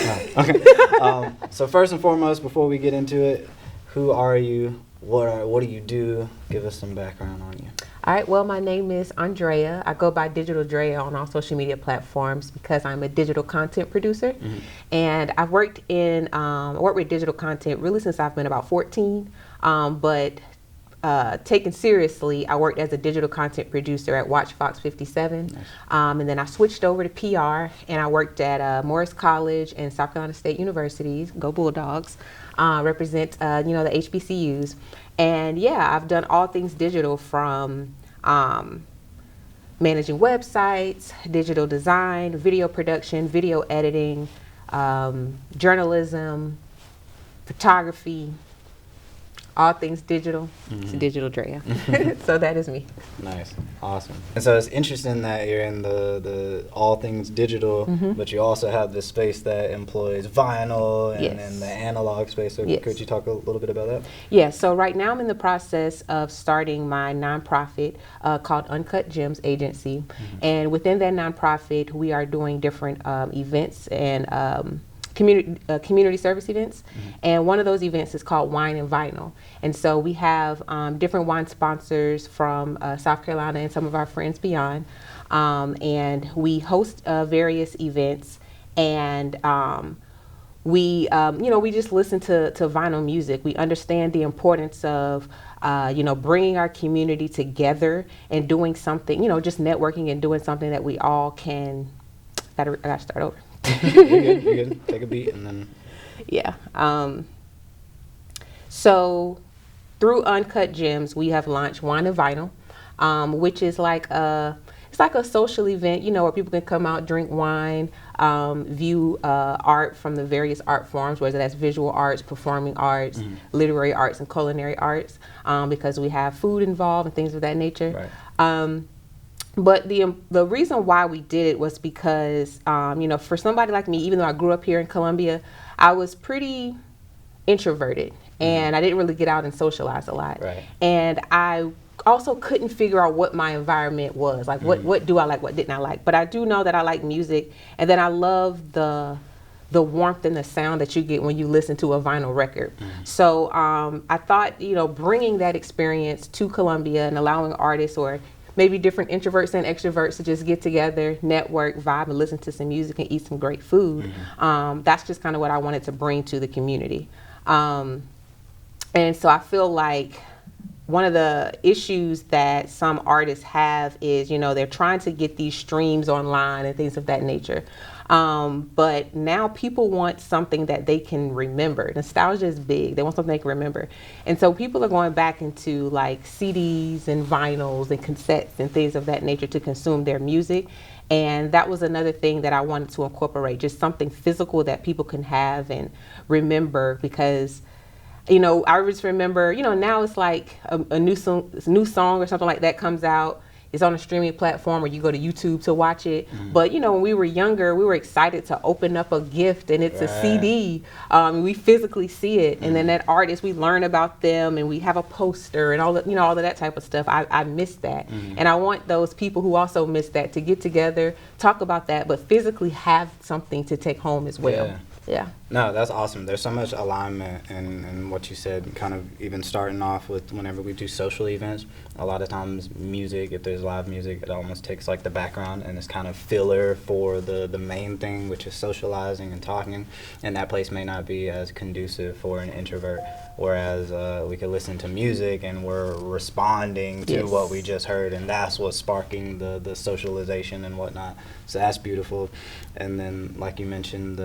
Okay. So first and foremost, before we get into it, who are you? What do you do? Give us some background on you. All right, well, my name is Andrea. I go by Digital Draya on all social media platforms because I'm a digital content producer. Mm-hmm. And I've worked with digital content really since I've been about 14. But taken seriously, I worked as a digital content producer at Watch Fox 57. Nice. And then I switched over to PR, and I worked at Morris College and South Carolina State Universities, go Bulldogs, represent, the HBCUs. And yeah, I've done all things digital from managing websites, digital design, video production, video editing, journalism, photography, all things digital. It's Digital Draya. So that is me. Nice, awesome. And so it's interesting that you're in the all things digital, but you also have this space that employs vinyl and the analog space. So could you talk a little bit about that? Yeah, so right now I'm in the process of starting my nonprofit called Uncut Gems Agency. And within that nonprofit, we are doing different events and community service events, and one of those events is called Wine and Vinyl. And so we have different wine sponsors from South Carolina and some of our friends beyond, and we host various events, and we just listen to vinyl music. We understand the importance of bringing our community together and doing something, just networking and doing something that we all can. I gotta start over. You're good. Take a beat and then. Yeah. So through Uncut Gems, we have launched Wine and Vinyl, which is like a social event, where people can come out, drink wine, view art from the various art forms, whether that's visual arts, performing arts, literary arts, and culinary arts, because we have food involved and things of that nature. Right. But the reason why we did it was because, for somebody like me, even though I grew up here in Columbia, I was pretty introverted and I didn't really get out and socialize a lot. Right. And I also couldn't figure out what my environment was. Like, what do I like, what didn't I like? But I do know that I like music, and then I love the warmth and the sound that you get when you listen to a vinyl record. So I thought, bringing that experience to Columbia and allowing artists or maybe different introverts and extroverts to just get together, network, vibe, and listen to some music and eat some great food. That's just kind of what I wanted to bring to the community. And so I feel like one of the issues that some artists have is, they're trying to get these streams online and things of that nature. But now people want something that they can remember. Nostalgia is big. They want something they can remember. And so people are going back into like CDs and vinyls and cassettes and things of that nature to consume their music. And that was another thing that I wanted to incorporate, just something physical that people can have and remember, because I just remember, now it's like a new song or something like that comes out. It's on a streaming platform, or you go to YouTube to watch it. But, when we were younger, we were excited to open up a gift and it's a CD. We physically see it. And then that artist, we learn about them and we have a poster and all of that type of stuff. I miss that. And I want those people who also miss that to get together, talk about that, but physically have something to take home as well. Yeah. No, that's awesome. There's so much alignment in what you said, kind of even starting off with whenever we do social events. A lot of times music, if there's live music, it almost takes like the background and it's kind of filler for the main thing, which is socializing and talking. And that place may not be as conducive for an introvert, whereas we could listen to music and we're responding to what we just heard, and that's what's sparking the socialization and whatnot. So that's beautiful. And then, like you mentioned,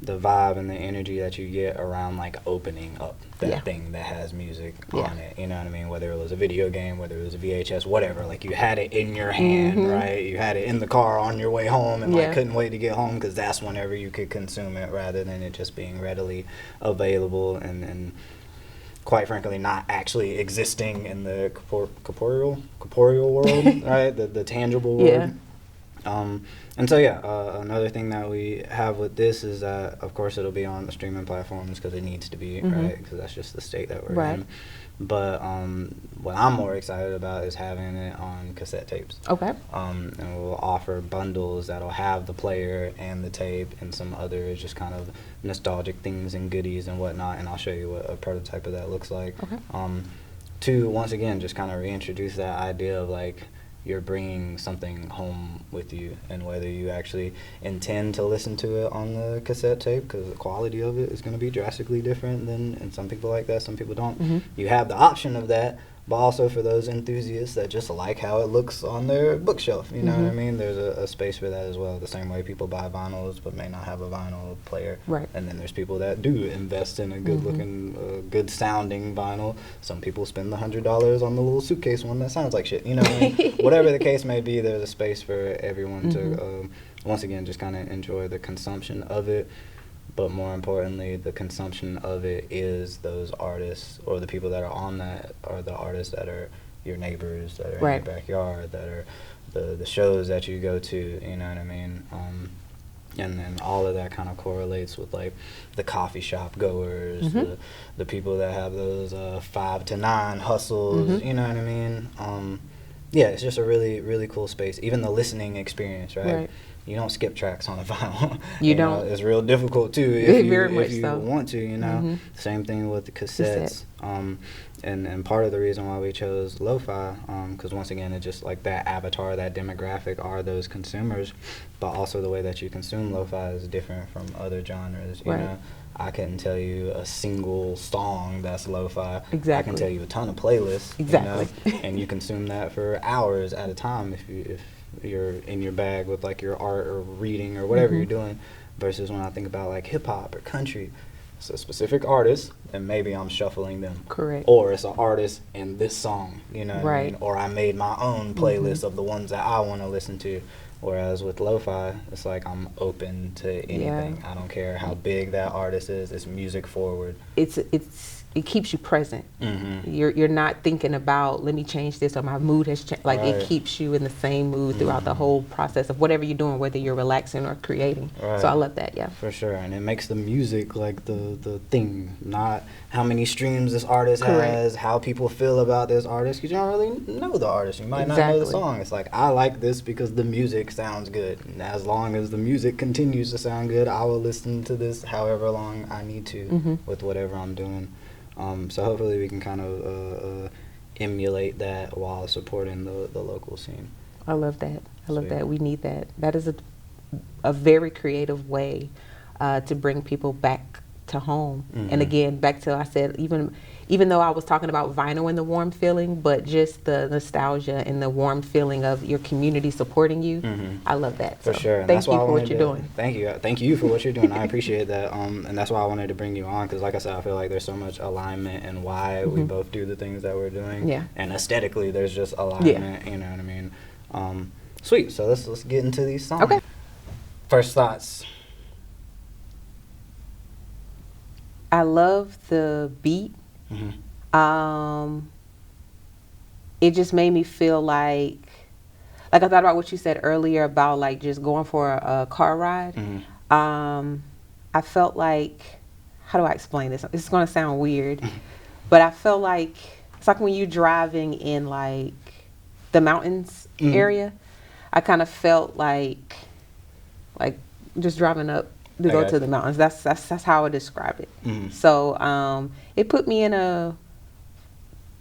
the vibe and the energy that you get around like opening up that thing that has music on it, you know what I mean? Whether it was a video game, whether it was a VHS, whatever, like you had it in your hand, right? You had it in the car on your way home and like couldn't wait to get home, because that's whenever you could consume it, rather than it just being readily available and quite frankly not actually existing in the corporeal world, right? The tangible world. And so yeah, another thing that we have with this is that of course it'll be on the streaming platforms because it needs to be, right? Because that's just the state that we're in. But what I'm more excited about is having it on cassette tapes. Okay. And we'll offer bundles that'll have the player and the tape and some other just kind of nostalgic things and goodies and whatnot. And I'll show you what a prototype of that looks like. Okay. To once again just kind of reintroduce that idea of like you're bringing something home with you, and whether you actually intend to listen to it on the cassette tape, because the quality of it is going to be drastically different than, and some people like that, some people don't. You have the option of that, but also for those enthusiasts that just like how it looks on their bookshelf, you know what I mean? There's a space for that as well, the same way people buy vinyls but may not have a vinyl player. Right. And then there's people that do invest in a good looking, good sounding vinyl. Some people spend the $100 on the little suitcase one that sounds like shit, you know what I mean? Whatever the case may be, there's a space for everyone to, once again, just kind of enjoy the consumption of it. But more importantly, the consumption of it is those artists, or the people that are on that are the artists that are your neighbors, that are in your backyard, that are the shows that you go to, you know what I mean? And then all of that kind of correlates with like the coffee shop goers, the people that have those 5 to 9 hustles, you know what I mean? Yeah, it's just a really, really cool space. Even the listening experience, right? You don't skip tracks on a vinyl. You don't. It's real difficult too if you so. want to, you know. Same thing with the cassettes. And part of the reason why we chose lo-fi, because once again, it's just like that avatar, that demographic are those consumers, but also the way that you consume lo-fi is different from other genres, you know. I couldn't tell you a single song that's lo-fi. Exactly. I can tell you a ton of playlists. Exactly. You know, and you consume that for hours at a time if you're in your bag with like your art or reading or whatever you're doing, versus when I think about like hip hop or country, it's a specific artist and maybe I'm shuffling them. Correct. Or it's an artist and this song, you know what I mean? Or I made my own playlist of the ones that I want to listen to. Whereas with lo-fi, it's like I'm open to anything. I don't care how big that artist is. It's music forward. It keeps you present. You're not thinking about, let me change this or my mood has changed. Like it keeps you in the same mood throughout the whole process of whatever you're doing, whether you're relaxing or creating. So I love that, For sure, and it makes the music like the thing, not how many streams this artist has, how people feel about this artist, because you don't really know the artist. You might not know the song. It's like, I like this because the music sounds good. And as long as the music continues to sound good, I will listen to this however long I need to with whatever I'm doing. So hopefully we can kind of emulate that while supporting the local scene. I love that. I love that. We need that. That is a very creative way to bring people back to home. And again, back to, I said, even though I was talking about vinyl and the warm feeling, but just the nostalgia and the warm feeling of your community supporting you, I love that. For sure. And thank you for what you're doing. Thank you. Thank you for what you're doing. I appreciate that. And that's why I wanted to bring you on, because like I said, I feel like there's so much alignment in why we both do the things that we're doing. And aesthetically, there's just alignment, you know what I mean? Sweet. So let's get into these songs. Okay. First thoughts. I love the beat. It just made me feel like I thought about what you said earlier about like just going for a car ride. I felt like, how do I explain this? It's going to sound weird, but I felt like it's like when you're driving in like the mountains area. I kind of felt like just driving up to go to the mountains. That's how I describe it. So it put me in a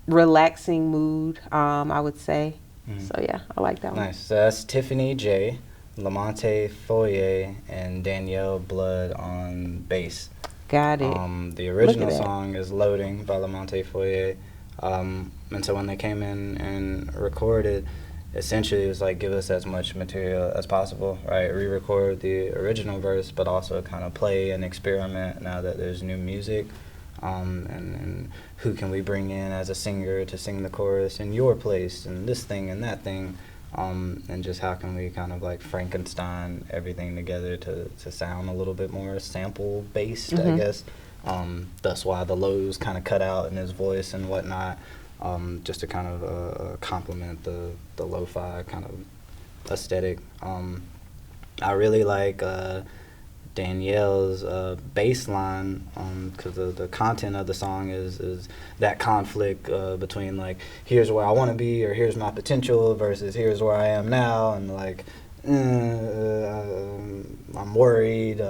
relaxing mood, I would say. So yeah, I like that one. Nice. So that's Tiffany J, Lamonte Foyer, and Danielle Blood on bass. Got it. The original song is Loading by Lamonte Foyer. And so when they came in and recorded, essentially it was like, give us as much material as possible, right? Re-record the original verse, but also kind of play and experiment now that there's new music. And who can we bring in as a singer to sing the chorus in your place, and this thing and that thing, and just how can we kind of like Frankenstein everything together to sound a little bit more sample based, I guess. That's why the lows kind of cut out in his voice and whatnot, just to kind of complement the lo-fi kind of aesthetic. I really like Danielle's bass line, because the content of the song is that conflict between like, here's where I want to be, or here's my potential, versus here's where I am now, and like I'm worried,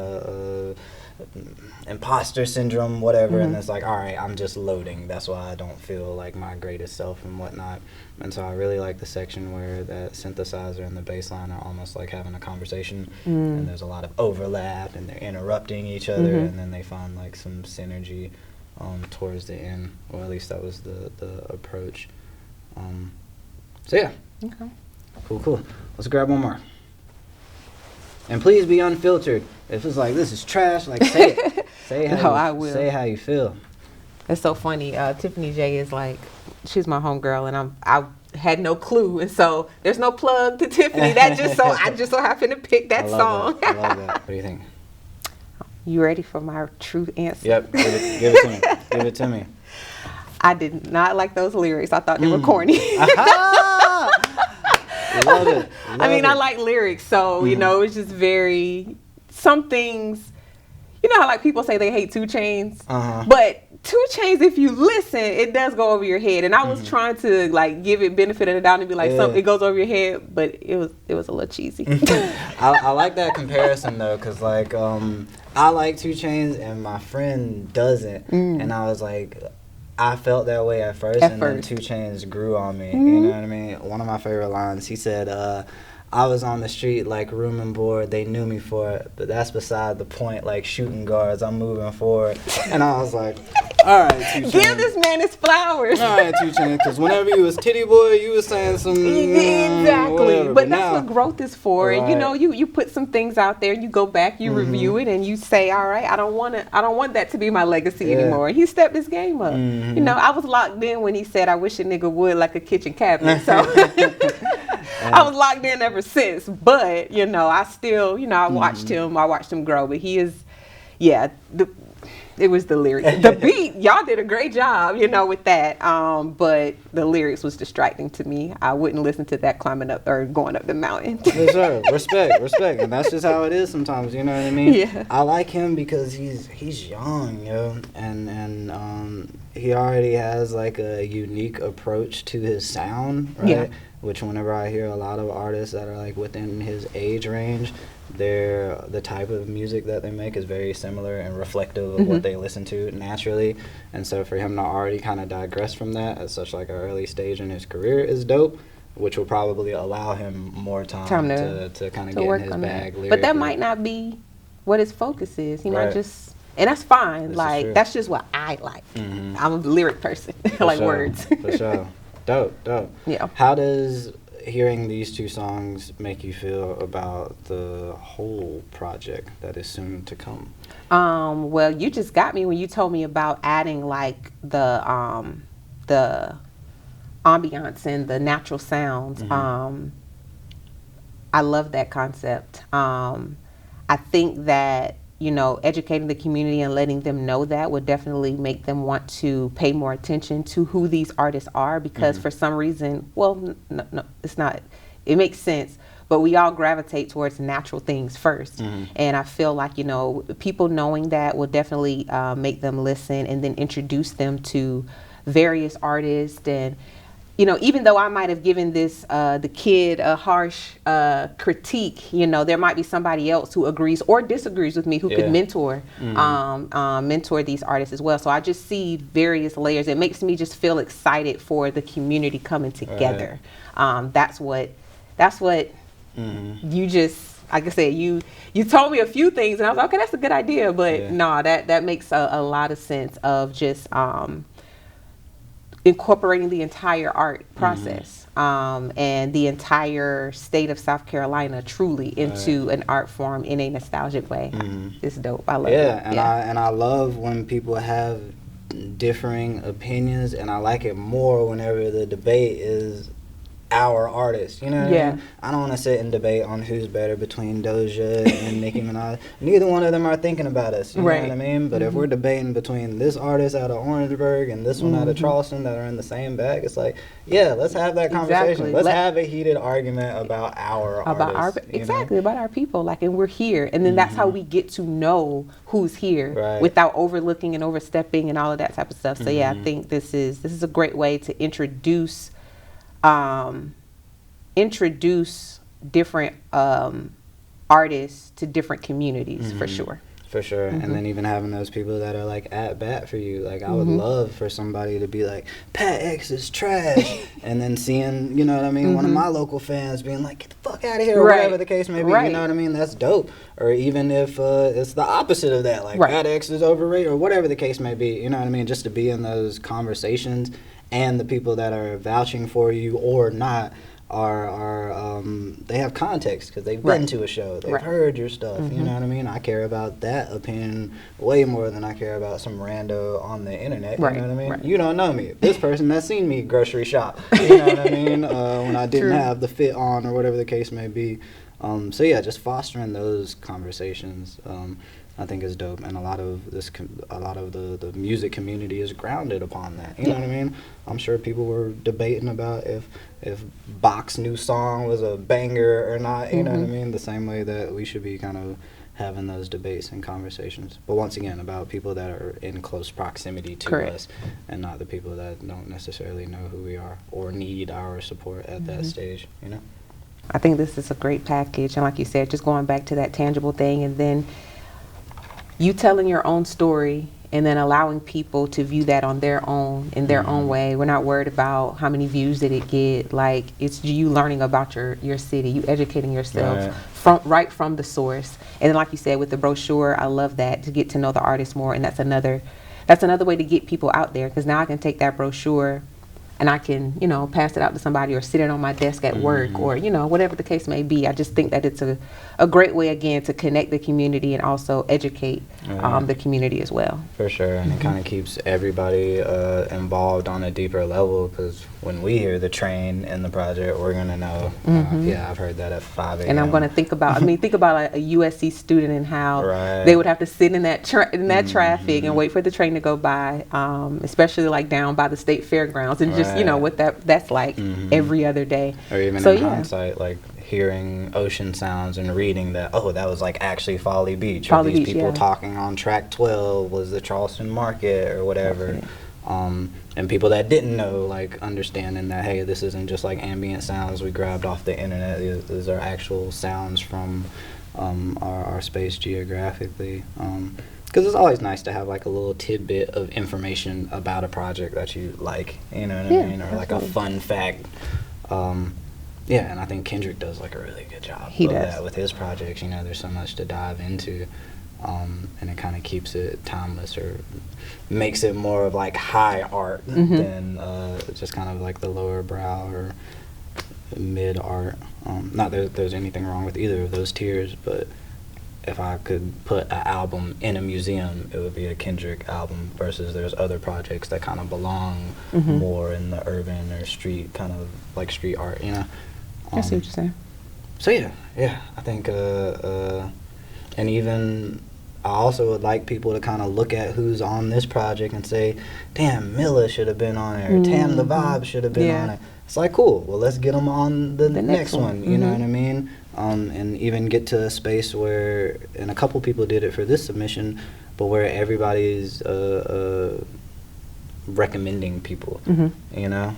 imposter syndrome, whatever. And it's like, all right, I'm just loading. That's why I don't feel like my greatest self and whatnot. And so I really like the section where that synthesizer and the bass line are almost like having a conversation, and there's a lot of overlap, and they're interrupting each other, and then they find like some synergy towards the end. Well, at least that was the approach. So yeah. Okay. Cool. Let's grab one more. And please be unfiltered. If it's like, this is trash, like, say it. I will. Say how you feel. It's so funny. Tiffany J is like, she's my homegirl, and I had no clue, and so there's no plug to Tiffany. I just so happened to pick that song. I love that. What do you think? You ready for my true answer? Yep. Give it to me. Give it to me. I did not like those lyrics. I thought they were corny. Love it. I like lyrics, so you know, it's just some things. You know how like people say they hate 2 Chainz, but 2 Chainz, if you listen, it does go over your head. And I was trying to like give it benefit of the doubt and be like, it goes over your head, but it was a little cheesy. I like that comparison though, because like I like 2 Chainz and my friend doesn't, and I was like, I felt that way at first, then 2 Chainz grew on me. You know what I mean? One of my favorite lines, he said, I was on the street like room and board, they knew me for it, but that's beside the point, like shooting guards, I'm moving forward. And I was like, all right, 2 Chainz. Give this man his flowers. All right, 2 Chainz, because whenever you was titty boy, you was saying some exactly. Whatever. But that's what growth is for. Right. And you know, you put some things out there, you go back, you review it, and you say, all right, I don't want that to be my legacy anymore. And he stepped his game up. You know, I was locked in when he said, I wish a nigga would like a kitchen cabinet. So I was locked in ever since. But, you know, I still, you know, I watched him grow. But he is, it was the lyrics. The beat, y'all did a great job, you know, with that. But the lyrics was distracting to me. I wouldn't listen to that climbing up or going up the mountain. Yes, sir. Respect. And that's just how it is sometimes, you know what I mean? Yeah. I like him because he's young, yo. And he already has like a unique approach to his sound, right? Yeah. Which whenever I hear a lot of artists that are like within his age range, the type of music that they make is very similar and reflective of what they listen to naturally. And so for him to already kind of digress from that at such like an early stage in his career is dope, which will probably allow him more time to kind of get in his bag lyrically. But that might not be what his focus is. He might just, and that's fine. That's just what I like. I'm a lyric person. I like words. For sure. Dope. Yeah. How does hearing these 2 songs make you feel about the whole project that is soon to come? Well, you just got me when you told me about adding like the ambiance and the natural sounds. I love that concept. I think that, you know, educating the community and letting them know that would definitely make them want to pay more attention to who these artists are, because for some reason, well, no, it's not, it makes sense, but we all gravitate towards natural things first. And I feel like, you know, people knowing that will definitely make them listen and then introduce them to various artists. And you know, even though I might have given this the kid a harsh critique, you know, there might be somebody else who agrees or disagrees with me who could mentor these artists as well. So I just see various layers. It makes me just feel excited for the community coming together. That's what you just, like I said, you told me a few things and I was like, okay, that's a good idea. But no, that makes a lot of sense of just incorporating the entire art process and the entire state of South Carolina truly into an art form in a nostalgic way. It's dope. I love it. And I love when people have differing opinions, and I like it more whenever the debate is our artists, you know what I Yeah. mean? I don't want to sit and debate on who's better between Doja and Nicki Minaj. Neither one of them are thinking about us, you know what I mean? But if we're debating between this artist out of Orangeburg and this one out of Charleston that are in the same bag, it's like, yeah, let's have that conversation. Exactly. Let's have a heated argument about our artists. Exactly, about our people, like, and we're here, and then that's how we get to know who's here without overlooking and overstepping and all of that type of stuff. So yeah, I think this is a great way to introduce different artists to different communities, for sure. For sure. And then even having those people that are like at bat for you. Like, I would love for somebody to be like, Pat X is trash. And then seeing, you know what I mean, one of my local fans being like, get the fuck out of here, or whatever the case may be. You know what I mean? That's dope. Or even if it's the opposite of that, like Pat X is overrated, or whatever the case may be. You know what I mean? Just to be in those conversations, and the people that are vouching for you or not are they have context because they've been to a show, they've heard your stuff. You know what I mean? I care about that opinion way more than I care about some rando on the internet. You know what I mean? You don't know me. This person has seen me grocery shop. You know what I mean? When I didn't have the fit on, or whatever the case may be. So yeah, just fostering those conversations, I think is dope, and a lot of the music community is grounded upon that. You know what I mean? I'm sure people were debating about if Bach's new song was a banger or not. You know what I mean? The same way that we should be kind of having those debates and conversations, but once again about people that are in close proximity to us, and not the people that don't necessarily know who we are or need our support at that stage. You know? I think this is a great package, and like you said, just going back to that tangible thing, and then you telling your own story, and then allowing people to view that on their own, in their own way. We're not worried about how many views did it get. Like, it's you learning about your city, you educating yourself from the source. And then, like you said, with the brochure, I love that, to get to know the artist more, and that's another way to get people out there, because now I can take that brochure and I can, you know, pass it out to somebody, or sit it on my desk at work, or, you know, whatever the case may be. I just think that it's a great way, again, to connect the community and also educate the community as well. For sure, and it kind of keeps everybody involved on a deeper level, because when we hear the train in the project, we're going to know, yeah, I've heard that at 5 a.m. And I'm going to think about, think about a USC student and how they would have to sit in that traffic and wait for the train to go by, especially like down by the state fairgrounds, and just, you know, what that's like every other day. Or even in hindsight, like hearing ocean sounds and reading that, oh, that was like actually Folly Beach, or these people talking on track 12 was the Charleston Market or whatever. And people that didn't know, like, understanding that, hey, this isn't just like ambient sounds we grabbed off the internet. These are actual sounds from our space geographically. Because it's always nice to have like a little tidbit of information about a project that you like, you know what I mean, or like a fun fact. Yeah, and I think Kendrick does like a really good job of that with his projects. You know, there's so much to dive into, and it kind of keeps it timeless, or makes it more of like high art than just kind of like the lower brow or mid art. Not that there's anything wrong with either of those tiers, but if I could put an album in a museum, it would be a Kendrick album, versus there's other projects that kind of belong more in the urban or street, kind of like street art, you know? I see what you're saying. So yeah, I think, and even I also would like people to kind of look at who's on this project and say, damn, Milla should have been on it, or Tam the Vibe should have been on it. It's like, cool, well, let's get them on the next one, you know what I mean? And even get to a space where, and a couple people did it for this submission, but where everybody's recommending people, you know?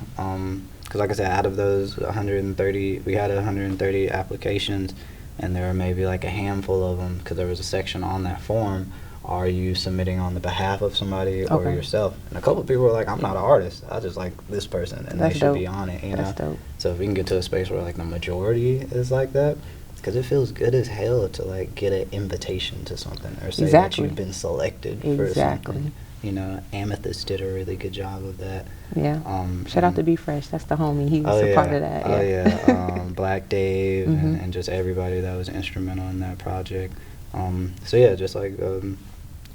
Because like I said, out of those 130, we had 130 applications, and there were maybe like a handful of them, because there was a section on that form, are you submitting on the behalf of somebody or yourself? And a couple of people were like, I'm not an artist, I just like this person, and they should be on it, you know? Dope. So if we can get to a space where like the majority is like that, because it feels good as hell to like get an invitation to something, or say that you've been selected for something. You know, Amethyst did a really good job of that. Yeah. Shout out to Be Fresh. That's the homie. He was a part of that. Black Dave and just everybody that was instrumental in that project. So yeah, just like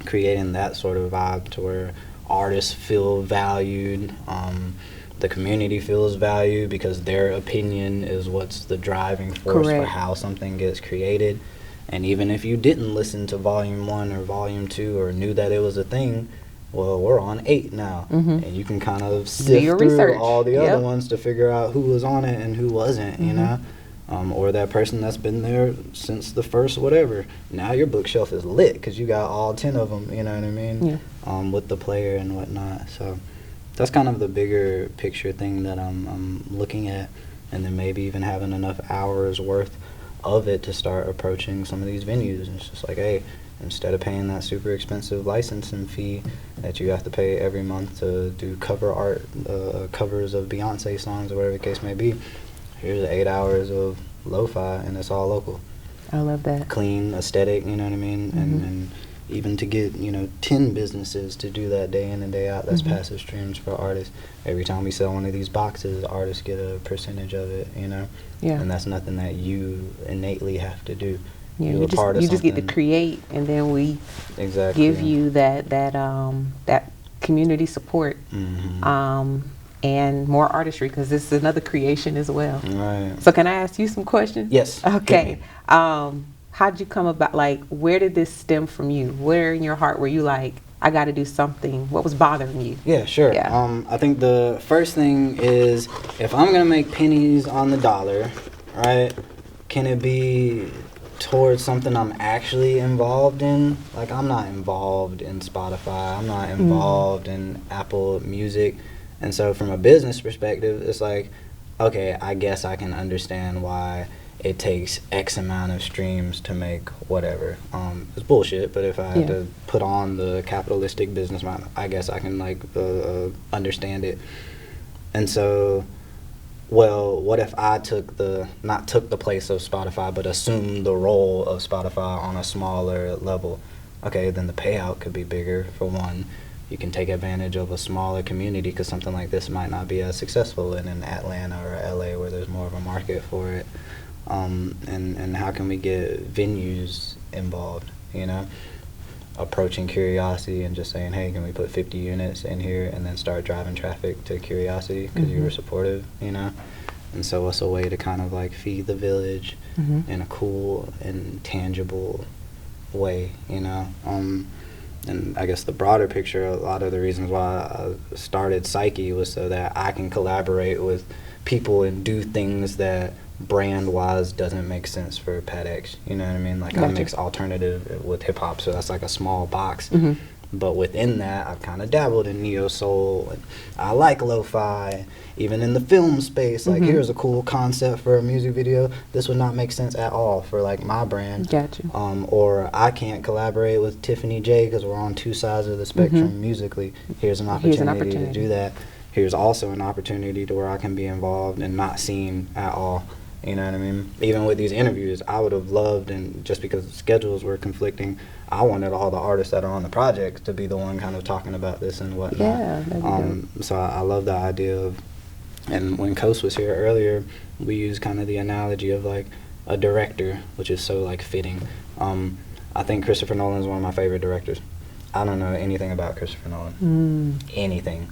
creating that sort of vibe to where artists feel valued, the community feels valued because their opinion is what's the driving force for Correct. how something gets created. And even if you didn't listen to volume 1 or volume 2 or knew that it was a thing, well, we're on 8 now. And you can kind of sift your through research. all the Yep. other ones to figure out who was on it and who wasn't, you know? Or that person that's been there since the first whatever. Now your bookshelf is lit because you got all 10 of them, you know what I mean? Yeah. With the player and whatnot. So that's kind of the bigger picture thing that I'm looking at. And then maybe even having enough hours worth of it to start approaching some of these venues. And it's just like, hey, instead of paying that super expensive licensing fee that you have to pay every month to do cover art, covers of Beyonce songs or whatever the case may be, here's 8 hours of lo-fi and it's all local. I love that. Clean, aesthetic, you know what I mean? And even to get, 10 businesses to do that day in and day out, that's passive streams for artists. Every time we sell one of these boxes, artists get a percentage of it, Yeah. And that's nothing that you innately have to do. Yeah, You're you a part of just get to something. create, and then we Exactly. give you that community support, and more artistry, because this is another creation as well. Right. So can I ask you some questions? Yes. Okay. How'd you come about, like, where did this stem from you? Where in your heart were you like, I got to do something? What was bothering you? Yeah, sure. Yeah. I think the first thing is, if I'm going to make pennies on the dollar, right, can it be towards something I'm actually involved in? Like, I'm not involved in Spotify. I'm not involved in Apple Music. And so from a business perspective, it's like, okay, I guess I can understand why it takes X amount of streams to make whatever. It's bullshit, but if I had to put on the capitalistic business mind, I guess I can understand it. And so, well, what if I not took the place of Spotify, but assumed the role of Spotify on a smaller level? Okay, then the payout could be bigger, for one. You can take advantage of a smaller community because something like this might not be as successful in an Atlanta or LA where there's more of a market for it. And how can we get venues involved, approaching Curiosity and just saying, hey, can we put 50 units in here and then start driving traffic to Curiosity because you were supportive, And so it's a way to kind of like feed the village in a cool and tangible way, And I guess the broader picture, a lot of the reasons why I started Psyche was so that I can collaborate with people and do things that brand-wise doesn't make sense for Pat X. You know what I mean? Like, I mix alternative with hip-hop, so that's like a small box. But within that, I've kind of dabbled in neo-soul, and I like lo-fi. Even in the film space, like, here's a cool concept for a music video. This would not make sense at all for, like, my brand. Gotcha. Or I can't collaborate with Tiffany J because we're on two sides of the spectrum musically. Here's an opportunity to do that. Here's also an opportunity to where I can be involved and not seen at all. You know what I mean? Even with these interviews, I would have loved, and just because the schedules were conflicting, I wanted all the artists that are on the project to be the one kind of talking about this and whatnot. Yeah, that'd be dope. So I love the idea of, and when Coast was here earlier, we used kind of the analogy of like a director, which is so like fitting. I think Christopher Nolan is one of my favorite directors. I don't know anything about Christopher Nolan. Anything.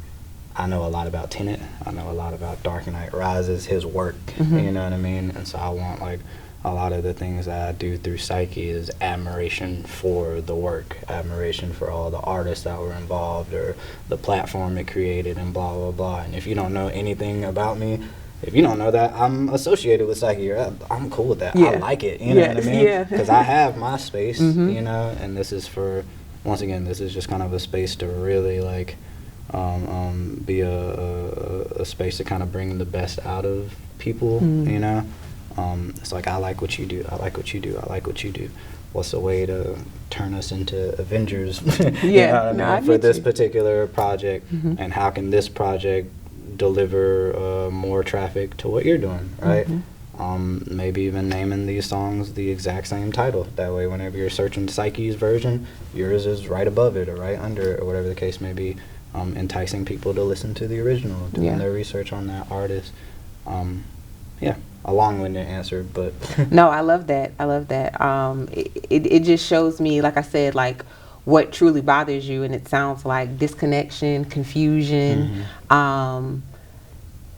I know a lot about Tenet. I know a lot about Dark Knight Rises, his work, you know what I mean? And so I want, like, a lot of the things that I do through Psyche is admiration for the work, admiration for all the artists that were involved or the platform it created and blah, blah, blah. And if you don't know anything about me, if you don't know that, I'm associated with Psyche. I'm cool with that. I like it, you know what I mean? Because I have my space, and this is for, once again, this is just kind of a space to really, like, be a space to kind of bring the best out of people, It's like, I like what you do, I like what you do, I like what you do. What's a way to turn us into Avengers for this particular project, and how can this project deliver more traffic to what you're doing, right? Maybe even naming these songs the exact same title. That way, whenever you're searching Psyche's version, yours is right above it or right under it or whatever the case may be. Enticing people to listen to the original, doing their research on that artist. A long-winded answer, but no, I love that. It just shows me, like I said, like what truly bothers you, and it sounds like disconnection, confusion,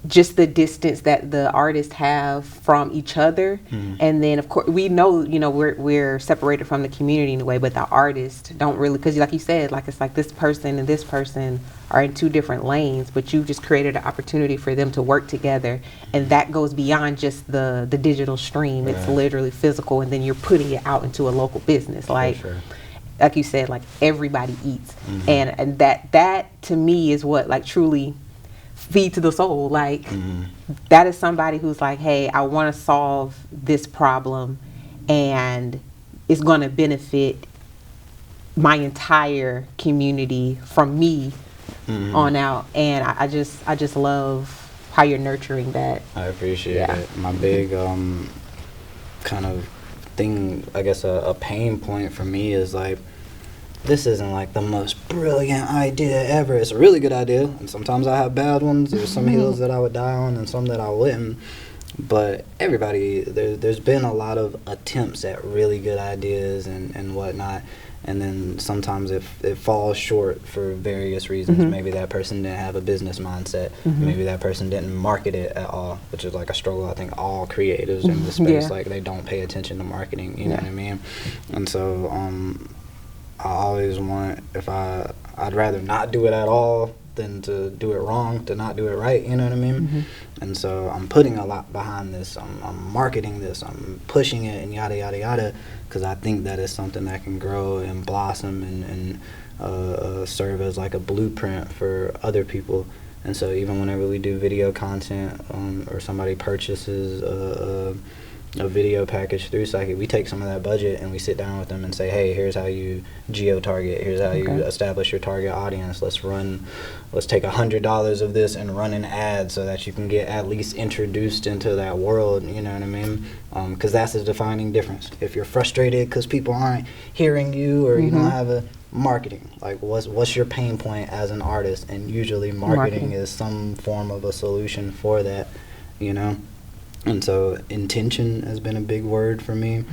just the distance that the artists have from each other. And then of course we know, we're separated from the community in a way, but the artists don't really, because like you said, like it's like this person and this person are in two different lanes, but you just created an opportunity for them to work together, and that goes beyond just the digital stream. It's literally physical, and then you're putting it out into a local business. Like like you said, like everybody eats. And that to me is what like truly feed to the soul. Like that is somebody who's like, hey, I want to solve this problem, and it's going to benefit my entire community from me on out. And I just love how you're nurturing that. I appreciate it. My big kind of thing, I guess a pain point for me is like, this isn't like the most brilliant idea ever. It's a really good idea, and sometimes I have bad ones. There's some hills that I would die on and some that I wouldn't. But everybody, there's been a lot of attempts at really good ideas and whatnot, and then sometimes it falls short for various reasons. Maybe that person didn't have a business mindset. Maybe that person didn't market it at all, which is like a struggle I think all creatives in this space, like they don't pay attention to marketing, you know what I mean? And so I always want, I'd rather not do it at all than to do it wrong, to not do it right, you know what I mean? And so I'm putting a lot behind this. I'm marketing this, I'm pushing it, and yada, yada, yada, because I think that is something that can grow and blossom and serve as like a blueprint for other people. And so even whenever we do video content or somebody purchases a video package through Psychic, we take some of that budget and we sit down with them and say, hey, here's how you geo-target, here's how you establish your target audience. Let's take $100 of this and run an ad so that you can get at least introduced into that world, you know what I mean? Because that's the defining difference. If you're frustrated because people aren't hearing you or you don't have a marketing, like what's your pain point as an artist? And usually marketing is some form of a solution for that, you know? And so intention has been a big word for me.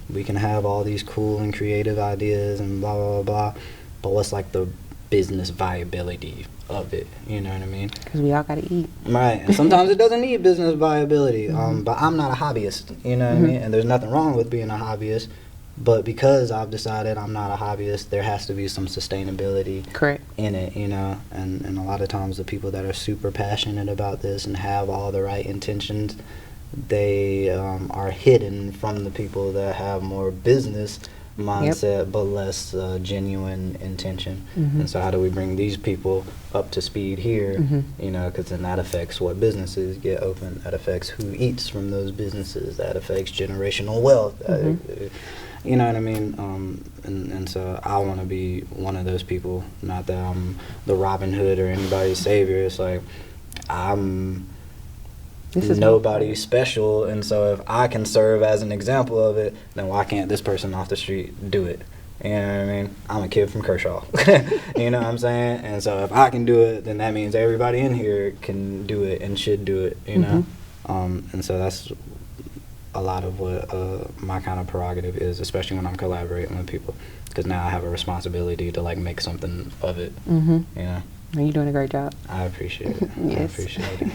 We can have all these cool and creative ideas and blah, blah, blah, blah, but what's like the business viability of it, you know what I mean? Because we all got to eat. Right, and sometimes it doesn't need business viability, but I'm not a hobbyist, you know what I mean? And there's nothing wrong with being a hobbyist, but because I've decided I'm not a hobbyist, there has to be some sustainability in it, you know? And a lot of times the people that are super passionate about this and have all the right intentions, they are hidden from the people that have more business mindset but less genuine intention. And so how do we bring these people up to speed here, you know, because then that affects what businesses get open, that affects who eats from those businesses, that affects generational wealth, you know what I mean? And so I want to be one of those people, not that I'm the Robin Hood or anybody's savior. It's like nobody's special, and so if I can serve as an example of it, then why can't this person off the street do it? You know what I mean? I'm a kid from Kershaw. You know what I'm saying? And so if I can do it, then that means everybody in here can do it and should do it, you know? And so that's a lot of what my kind of prerogative is, especially when I'm collaborating with people, because now I have a responsibility to like make something of it, you know? And you're doing a great job. I appreciate it. Yes. I appreciate it.